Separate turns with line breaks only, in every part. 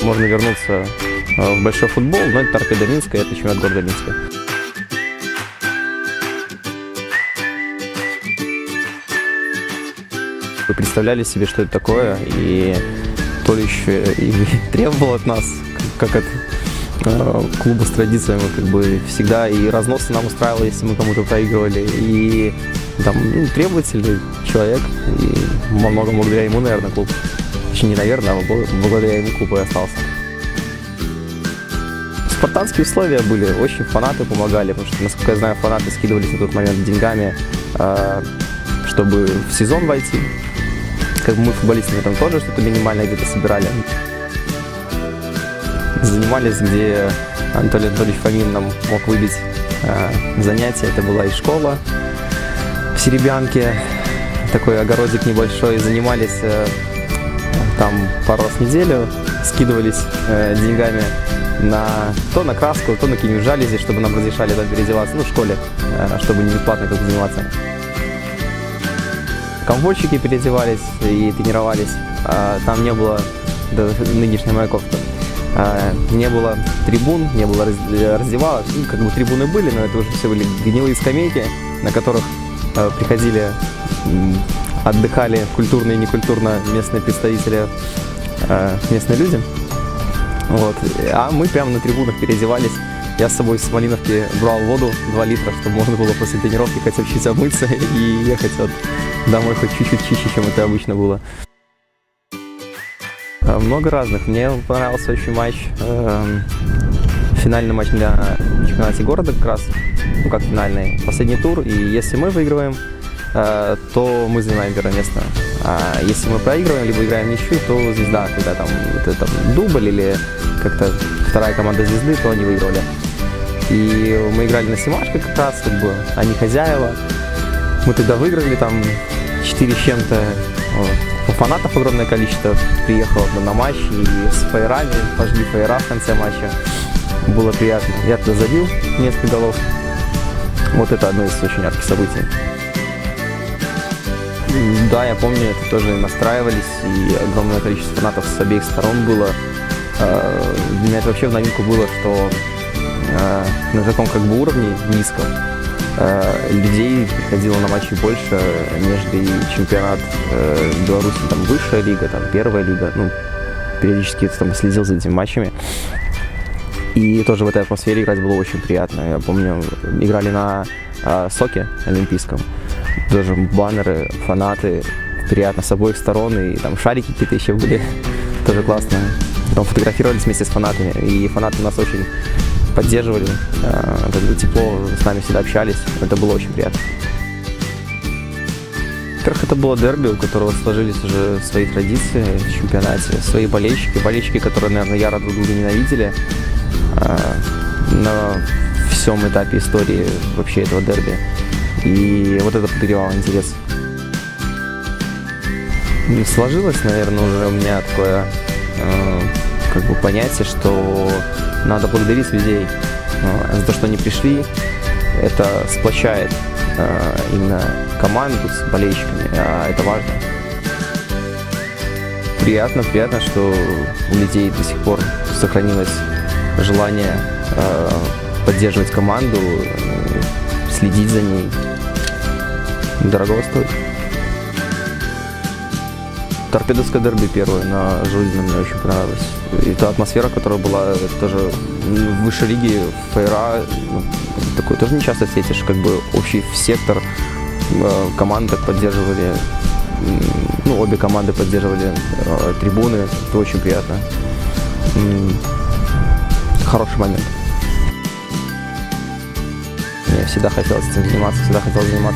можно вернуться в большой футбол, но это Торпедо Минска, это чемпионат города Минска. Вы представляли себе, что это такое, и то ли еще и требовал от нас, как от клуба с традициями, как бы всегда и разносы нам устраивало, если мы кому-то проигрывали, и там требовательный человек, и во многом благодаря ему, наверное, клуб, точнее не наверное, а благодаря ему клуб и остался. Спартанские условия были, очень фанаты помогали, потому что, насколько я знаю, фанаты скидывались на тот момент деньгами, чтобы в сезон войти. Как бы мы, футболисты, там тоже что-то минимальное где-то собирали. Занимались, где Анатолий Анатольевич Фомин нам мог выбить занятия. Это была и школа в Серебрянке, такой огородик небольшой. Занимались там пару раз в неделю, скидывались деньгами то на краску, то на какие-нибудь жалюзи, чтобы нам разрешали там переодеваться, в школе, чтобы не бесплатно как-то заниматься. Комфортчики переодевались и тренировались. Там не было, да, нынешняя моя кофта, не было трибун, не было раздевалок. Как бы трибуны были, но это уже все были гнилые скамейки, на которых приходили, отдыхали культурно и некультурно местные представители, местные люди. Вот. А мы прямо на трибунах переодевались. Я с собой с Малиновки брал воду 2 литра, чтобы можно было после тренировки хотя бы чуть омыться и ехать домой хоть чуть-чуть чище, чем это обычно было. Много разных. Мне понравился очень матч, финальный матч на чемпионате города как раз, как финальный, последний тур. И если мы выигрываем, то мы занимаем первое место. А если мы проигрываем, либо играем ничью, то звезда, когда там дубль или как-то вторая команда звезды, то они выигрывали. И мы играли на Семашко как раз, как бы они хозяева. Мы тогда выиграли там 4 с чем-то. Фанатов огромное количество приехало на матч, и с фаерами, пожгли фаера в конце матча. Было приятно. Я тогда забил несколько голов. Вот это одно из очень ярких событий. Да, я помню, это тоже настраивались, и огромное количество фанатов с обеих сторон было. Для меня это вообще в новинку было, что на таком как бы уровне низком людей приходило на матчи больше, нежели чемпионат Беларуси, там высшая лига, там первая лига. Периодически там следил за этими матчами. И тоже в этой атмосфере играть было очень приятно. Я помню, играли на Соке олимпийском. Тоже баннеры, фанаты, приятно с обоих сторон, и там шарики какие-то еще были, тоже классно. Потом фотографировались вместе с фанатами, и фанаты нас очень поддерживали, когда тепло с нами всегда общались, это было очень приятно. Во-первых, это было дерби, у которого сложились уже свои традиции в чемпионате, свои болельщики, которые, наверное, яро друг друга ненавидели на всем этапе истории вообще этого дерби. И вот это подогревало интерес. Сложилось, наверное, уже у меня такое как бы понятие, что надо благодарить людей за то, что они пришли. Это сплочает именно команду с болельщиками, а это важно. Приятно, что у людей до сих пор сохранилось желание поддерживать команду, следить за ней. Дорого стоит. Торпедовское дерби первое на Жулдино мне очень понравилось. И та атмосфера, которая была тоже в высшей лиге, фейра, такое тоже не часто встретишь, как бы общий сектор, команды поддерживали, обе команды поддерживали трибуны, это очень приятно. Хороший момент. Мне всегда хотелось этим заниматься,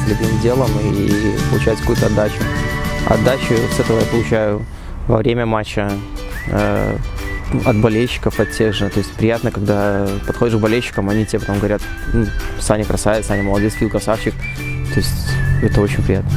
любимым делом и получать какую-то отдачу. Отдачу с этого я получаю во время матча, от болельщиков, от тех же. То есть приятно, когда подходишь к болельщикам, они тебе потом говорят: Саня красавец, Саня молодец, Фил красавчик. То есть это очень приятно.